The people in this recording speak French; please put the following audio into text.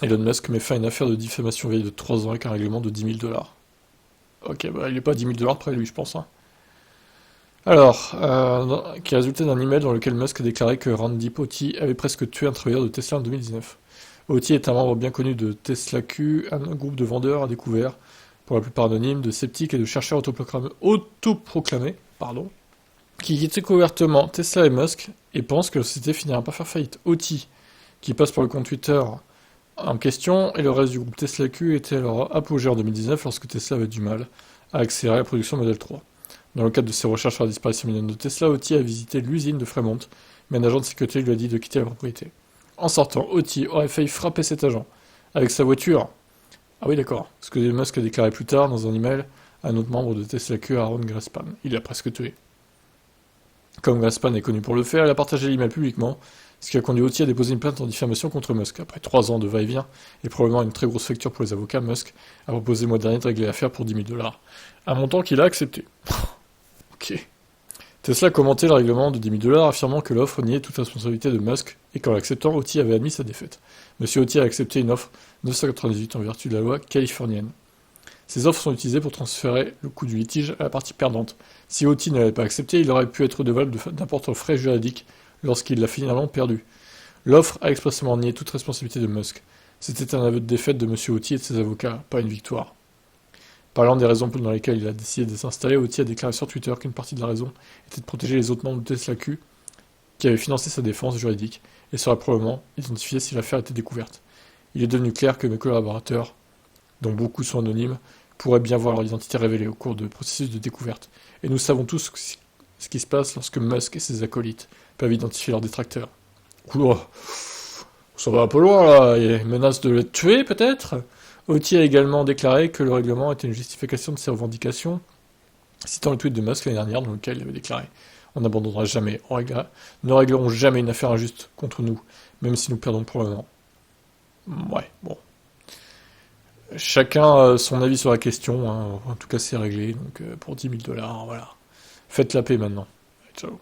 Elon Musk met fin à une affaire de diffamation vieille de 3 ans avec un règlement de 10 000 $. Ok, bah il est pas à 10 000 $ près lui, je pense. Hein. Alors, qui résultait d'un email dans lequel Musk a déclaré que Randy Potty avait presque tué un travailleur de Tesla en 2019. Potty est un membre bien connu de Tesla Q, un groupe de vendeurs à découvert, pour la plupart anonymes, de sceptiques et de chercheurs autoproclamés, qui critiquent ouvertement Tesla et Musk et pensent que la société finira par faire faillite. Potty, qui passe par le compte Twitter en question, et le reste du groupe Tesla Q était alors apogée en 2019 lorsque Tesla avait du mal à accélérer la production Model 3. Dans le cadre de ses recherches sur la disparition imminente de Tesla, Potty a visité l'usine de Fremont, mais un agent de sécurité lui a dit de quitter la propriété. En sortant, Potty aurait failli frapper cet agent avec sa voiture. Ah oui, d'accord. Ce que Musk a déclaré plus tard dans un email à un autre membre de Tesla Q, Aaron Grespan. Il l'a presque tué. Comme Grespan est connu pour le faire, il a partagé l'email publiquement, ce qui a conduit Potty à déposer une plainte en diffamation contre Musk. Après 3 ans de va-et-vient, et probablement une très grosse facture pour les avocats, Musk a proposé le mois dernier de régler l'affaire pour 10 000 $. Un montant qu'il a accepté. Ok. Tesla a commenté le règlement de 10 000 $, affirmant que l'offre niait toute responsabilité de Musk et qu'en l'acceptant, Potty avait admis sa défaite. Monsieur Potty a accepté une offre 998 en vertu de la loi californienne. Ces offres sont utilisées pour transférer le coût du litige à la partie perdante. Si Potty ne l'avait pas accepté, il aurait pu être redevable d'importants frais juridiques lorsqu'il l'a finalement perdu. L'offre a expressément nié toute responsabilité de Musk. C'était un aveu de défaite de Monsieur Potty et de ses avocats, pas une victoire. Parlant des raisons dans lesquelles il a décidé de s'installer, Potty a déclaré sur Twitter qu'une partie de la raison était de protéger les autres membres de Tesla Q qui avaient financé sa défense juridique et serait probablement identifié si l'affaire était découverte. Il est devenu clair que mes collaborateurs, dont beaucoup sont anonymes, pourraient bien voir leur identité révélée au cours de processus de découverte. Et nous savons tous ce qui se passe lorsque Musk et ses acolytes peuvent identifier leurs détracteurs. Oula, ça va un peu loin là, il y a une menace de le tuer peut-être. Potty a également déclaré que le règlement était une justification de ses revendications, citant le tweet de Musk l'année dernière dans lequel il avait déclaré « On n'abandonnera jamais, ne réglerons jamais une affaire injuste contre nous, même si nous perdons pour le moment. » Ouais, bon. Chacun a son avis sur la question, hein. En tout cas c'est réglé, donc pour 10 000 $, voilà. Faites la paix maintenant. Ciao.